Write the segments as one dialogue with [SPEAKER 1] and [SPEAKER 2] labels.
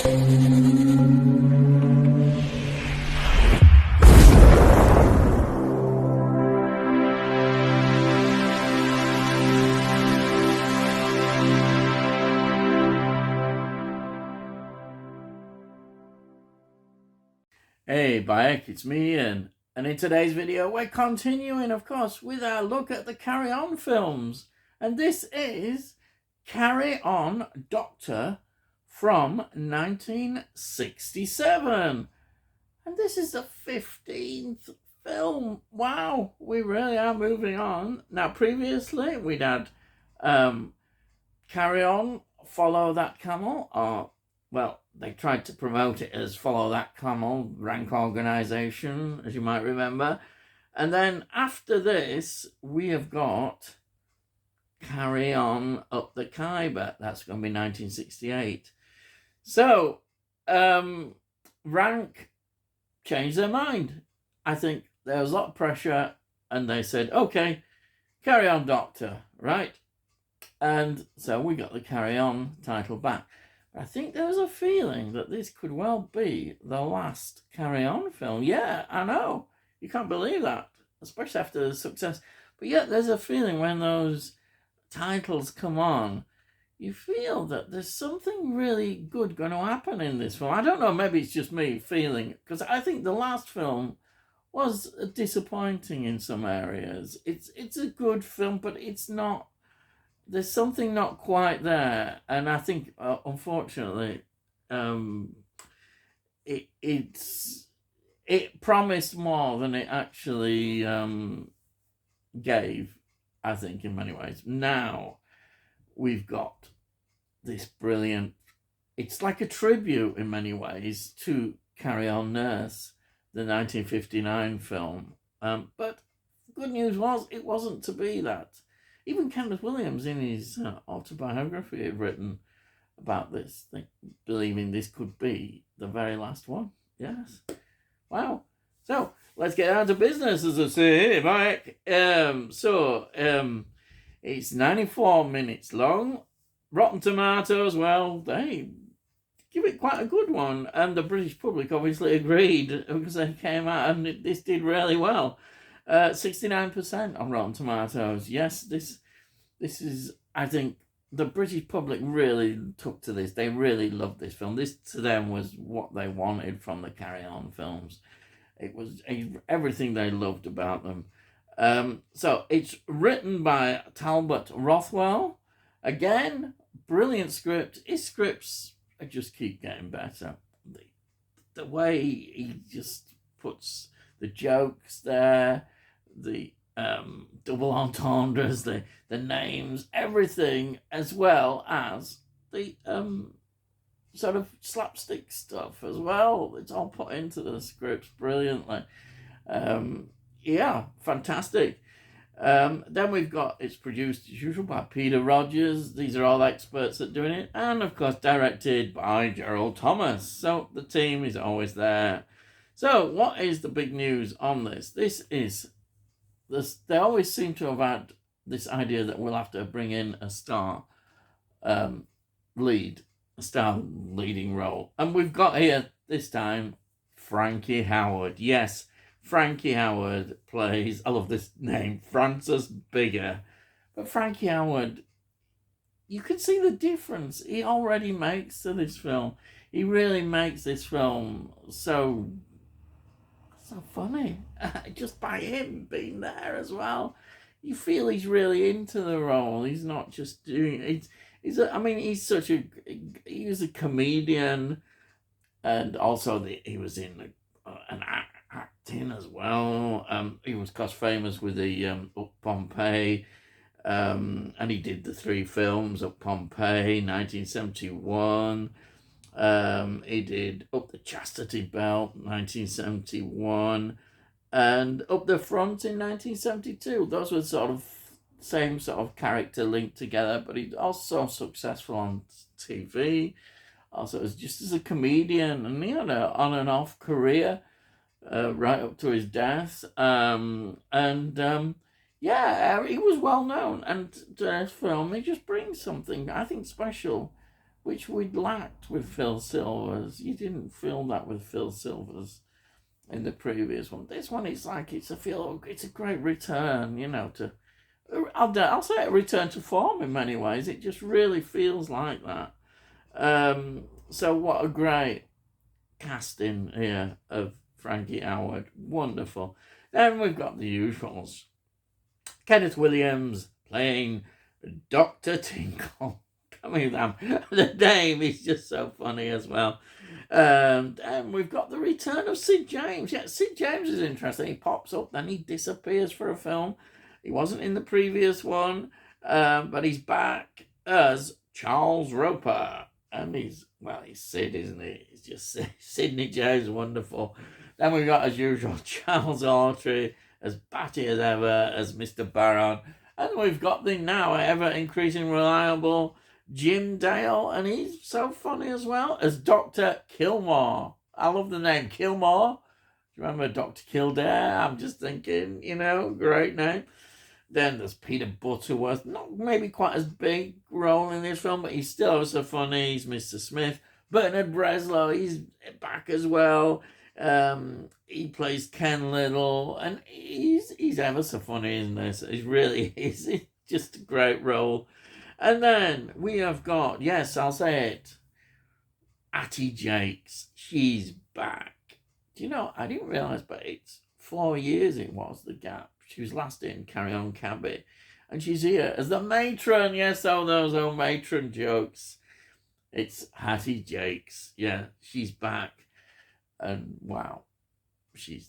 [SPEAKER 1] Hey Bayek, it's me Ian, and in today's video we're continuing, of course, with our look at the Carry On films. And this is Carry On Doctor from 1967. And this is the 15th film. Wow, we really are moving on. Now, previously we'd had Carry On, Follow That Camel, or, well, they tried to promote it as Follow That Camel, Rank Organisation, as you might remember. And then after this, we have got Carry On Up the Khyber. That's going to be 1968. So, Rank changed their mind. I think there was a lot of pressure, and they said, okay, Carry On Doctor, right? And so we got the Carry On title back. I think there was a feeling that this could well be the last Carry On film. Yeah, I know. You can't believe that, especially after the success. But yet there's a feeling when those titles come on, you feel that there's something really good going to happen in this film. I don't know, maybe it's just me feeling, because I think the last film was disappointing in some areas. It's a good film, but it's not. There's something not quite there, and I think, unfortunately, it promised more than it actually gave. I think in many ways. Now we've got this brilliant. It's like a tribute in many ways to Carry On Nurse, the 1959 film. But good news was it wasn't to be that. Even Kenneth Williams, in his autobiography, had written about this, believing this could be the very last one. Yes. Wow. So, let's get down to business, as I say, Mike. It's 94 minutes long. Rotten Tomatoes, well, they give it quite a good one. And the British public obviously agreed, because they came out and this did really well. 69% on Rotten Tomatoes. Yes, this is, I think, the British public really took to this. They really loved this film. This, to them, was what they wanted from the Carry On films. It was everything they loved about them. So, it's written by Talbot Rothwell. Again, brilliant script. His scripts just keep getting better. The way he just puts the jokes there, the double entendres, the names, everything, as well as the sort of slapstick stuff as well. It's all put into the scripts brilliantly. Yeah, fantastic. Then we've got, it's produced as usual by Peter Rogers. These are all experts at doing it. And of course directed by Gerald Thomas. So the team is always there. So what is the big news on this? They always seem to have had this idea that we'll have to bring in a star leading role. And we've got here this time Frankie Howerd. Yes, Frankie Howerd plays, I love this name, Francis Bigger. But Frankie Howerd, you can see the difference he already makes to this film. He really makes this film so funny. Just by him being there as well, you feel he's really into the role. He's not just doing it. He was a comedian, and also he was in acting as well. He was cost famous with the Up Pompeii, and he did the 3 films Up Pompeii, 1971. He did Up the Chastity Belt, 1971, and Up the Front in 1972. Those were sort of same sort of character linked together, but he's also successful on TV. Also, just as a comedian, and he had an on and off career right up to his death. Yeah, he was well known, and to this film, he just brings something, I think, special which we'd lacked with Phil Silvers. You didn't feel that with Phil Silvers in the previous one. This one is like it's a great return, to I'll say a return to form in many ways. It just really feels like that. So what a great casting here of Frankie Howerd. Wonderful. Then we've got the usuals. Kenneth Williams playing Dr. Tinkle. The name is just so funny as well. And we've got the return of Sid James. Yeah, Sid James is interesting. He pops up, then he disappears for a film. He wasn't in the previous one, but he's back as Charles Roper. And he's Sid, isn't he? He's just Sidney James, wonderful. Then we've got, as usual, Charles Autry as batty as ever as Mr. Baron. And we've got the now ever-increasing reliable Jim Dale, and he's so funny as well, as Dr. Kilmore. I love the name Kilmore. Do you remember Dr. Kildare? I'm just thinking, great name. Then there's Peter Butterworth, not maybe quite as big role in this film, but he's still so funny. He's Mr. Smith. Bernard Breslow, he's back as well. He plays Ken Little, and he's ever so funny in this. It's just a great role. And then we have got, yes, I'll say it, Atty Jakes. She's back. Do you know, I didn't realise, but it's 4 years it was, the gap. She was last in Carry On Cabby. And she's here as the matron. Yes, those old matron jokes. It's Hattie Jakes. Yeah, she's back. And wow,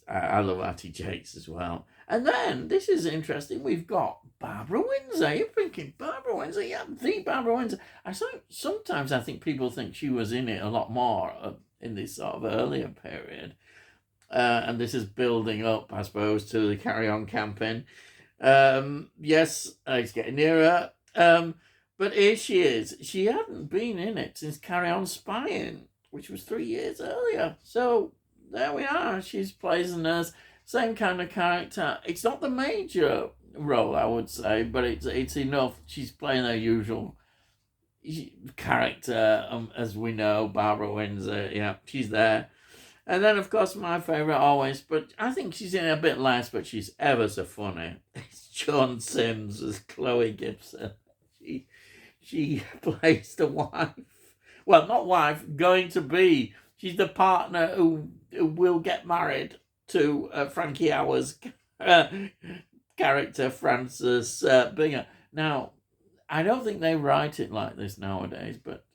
[SPEAKER 1] I love Hattie Jakes as well. And then, this is interesting, we've got Barbara Windsor. You're thinking, Barbara Windsor? Yeah, the Barbara Windsor. Sometimes I think people think she was in it a lot more in this sort of earlier period. And this is building up, I suppose, to the Carry On campaign. Yes, it's getting nearer. But here she is. She hadn't been in it since Carry On Spying, which was 3 years earlier. So there we are. She's plays a nurse, same kind of character. It's not the major role, I would say, but it's enough. She's playing her usual character, as we know, Barbara Windsor. Yeah, she's there. And then, of course, my favourite always, but I think she's in a bit less, but she's ever so funny. It's Joan Sims as Chloe Gibson. She plays the wife. Well, not wife, going to be. She's the partner who will get married to Frankie Howerd's character, Frances Binger. Now, I don't think they write it like this nowadays, but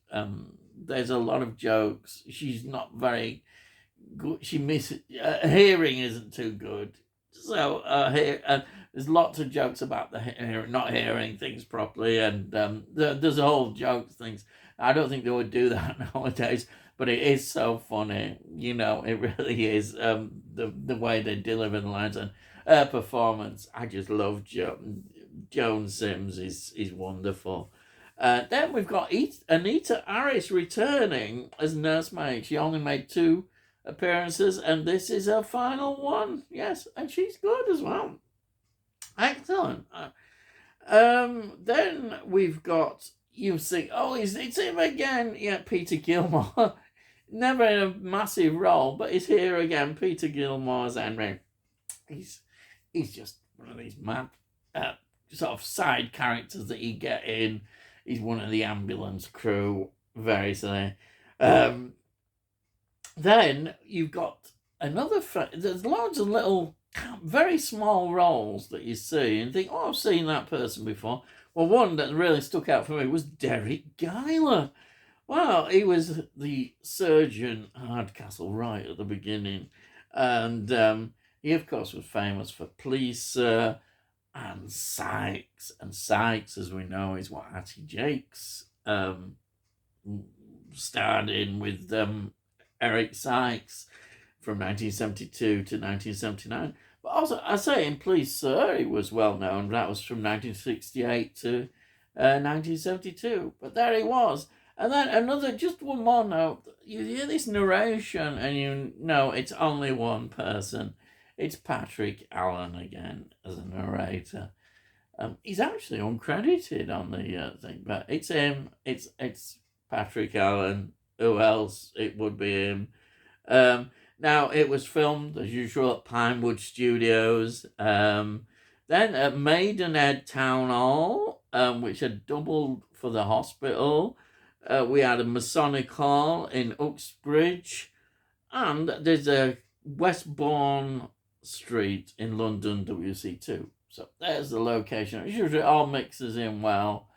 [SPEAKER 1] there's a lot of jokes. She's not very good. Hearing isn't too good. So there's lots of jokes about the not hearing things properly, and there's a whole joke things. I don't think they would do that nowadays, but it is so funny. It really is. The way they deliver the lines and her performance, I just love Joan Sims is wonderful. Then we've got Anita Harris returning as nursemaid. She only made 2 appearances, and this is her final one. Yes, and she's good as well. Excellent. Then we've got, you think, it's him again. Yeah, Peter Gilmore. Never in a massive role, but he's here again. Peter Gilmore as Henry. He's just one of these mad sort of side characters that you get in. He's one of the ambulance crew. Very silly. Then you've got another. There's loads of little, very small roles that you see and think, I've seen that person before. Well, one that really stuck out for me was Derek Guyler. Well, he was the surgeon Hardcastle right at the beginning. And he, of course, was famous for Police and Sykes. And Sykes, as we know, is what Hattie Jakes starred in with Eric Sykes from 1972 to 1979. But also, I say in Please Sir, he was well known. That was from 1968 to 1972. But there he was. And then just one more note. You hear this narration and you know it's only one person. It's Patrick Allen again as a narrator. He's actually uncredited on the thing, but it's him. It's Patrick Allen. Who else? It would be him. Um, Now, it was filmed, as usual, at Pinewood Studios. Then at Maidenhead Town Hall, which had doubled for the hospital. We had a Masonic Hall in Uxbridge. And there's a Westbourne Street in London, WC2. So there's the location. Usually it all mixes in well.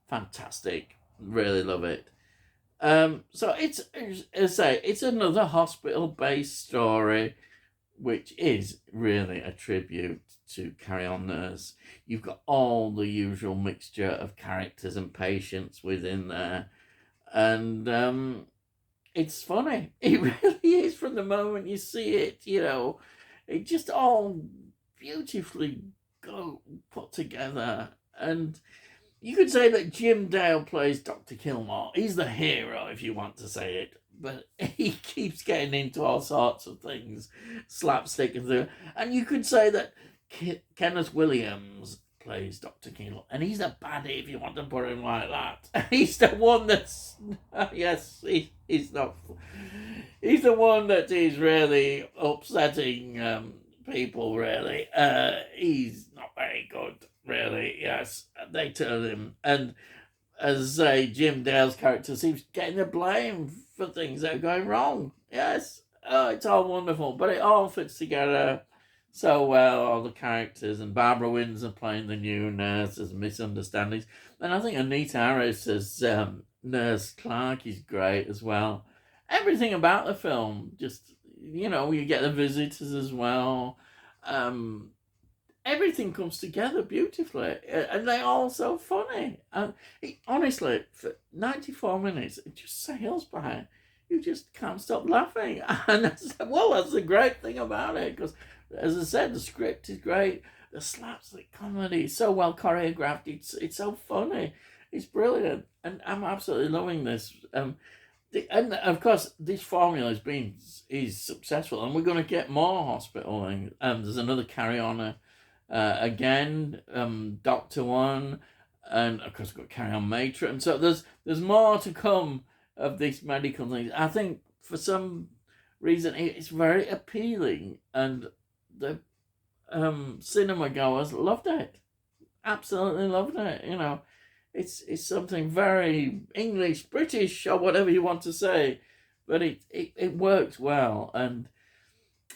[SPEAKER 1] Fantastic. Really love it. So it's, as I say, it's another hospital-based story, which is really a tribute to Carry On Nurse. You've got all the usual mixture of characters and patients within there. And it's funny. It really is from the moment you see it, It just all beautifully put together. And you could say that Jim Dale plays Dr. Kilmore. He's the hero, if you want to say it. But he keeps getting into all sorts of things, slapstick and things. And you could say that Kenneth Williams plays Dr. Kilmore. And he's a baddie, if you want to put him like that. He's the one that's... Yes, he's not... He's the one that is really upsetting people, really. He's not very good. Really, yes, they turn him. And as I say, Jim Dale's character seems getting the blame for things that are going wrong. Yes, it's all wonderful, but it all fits together so well, all the characters. And Barbara Windsor playing the new nurse as Misunderstandings. And I think Anita Harris as Nurse Clark is great as well. Everything about the film, just, you get the visitors as well. Everything comes together beautifully, and they're all so funny. And honestly, for 94 minutes, it just sails by. You just can't stop laughing. And that's the great thing about it, because, as I said, the script is great. The slapstick comedy is so well choreographed. It's so funny. It's brilliant, and I'm absolutely loving this. And of course, this formula is successful, and we're going to get more hospital. And there's another Carry On. Again, Doctor One, and of course we've got Carry On Matron. So there's more to come of these medical things. I think for some reason it's very appealing, and the cinema goers loved it, absolutely loved it. It's something very English, British, or whatever you want to say, but it works well, and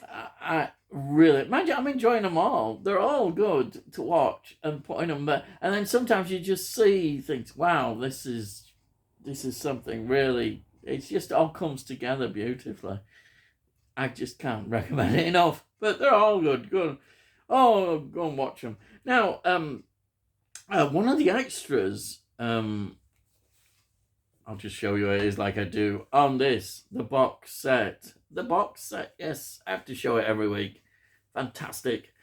[SPEAKER 1] I really, imagine, I'm enjoying them all. They're all good to watch and putting them there. And then sometimes you just see things, wow, this is something really, it just all comes together beautifully. I just can't recommend it enough. But they're all good. Oh, go and watch them. Now, one of the extras, I'll just show you what it is like I do on this, the box set. The box set, yes, I have to show it every week. Fantastic.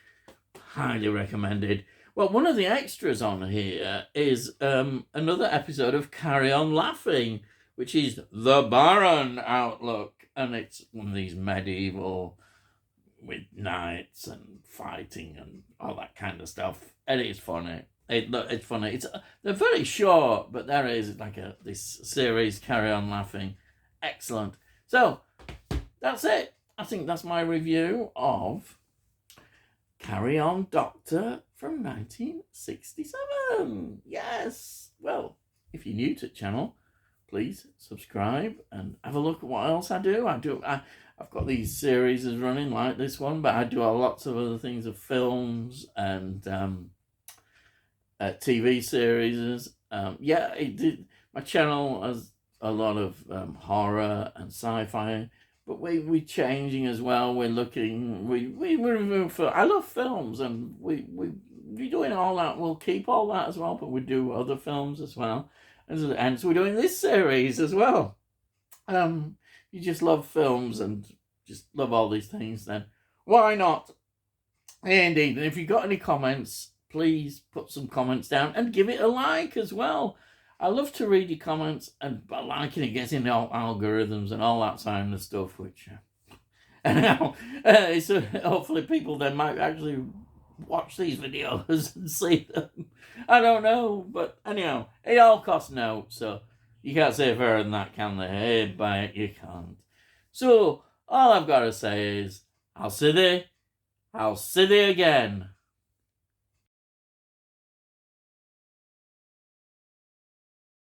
[SPEAKER 1] Highly recommended. Well, one of the extras on here is another episode of Carry On Laughing, which is The Baron Outlook. And it's one of these medieval with knights and fighting and all that kind of stuff. And it's funny. It's funny. They're very short, but there is like this series, Carry On Laughing. Excellent. So, that's it. I think that's my review of Carry On Doctor from 1967. Yes. Well, if you're new to the channel, please subscribe and have a look at what else I do. I've got these series running like this one, but I do lots of other things of films and TV series. My channel has a lot of horror and sci-fi. But we're changing as well. We're looking. I love films, and we're doing all that. We'll keep all that as well, but we do other films as well, and so we're doing this series as well. You just love films and just love all these things, then why not? Indeed. And if you've got any comments, please put some comments down and give it a like as well. I love to read your comments, and by liking it gets into all algorithms and all that kind of stuff, which it's hopefully people then might actually watch these videos and see them. I don't know, but anyhow, it all costs notes, so You can't say fairer than that, can they? Hey, by it, you can't. So, all I've got to say is, I'll see thee again.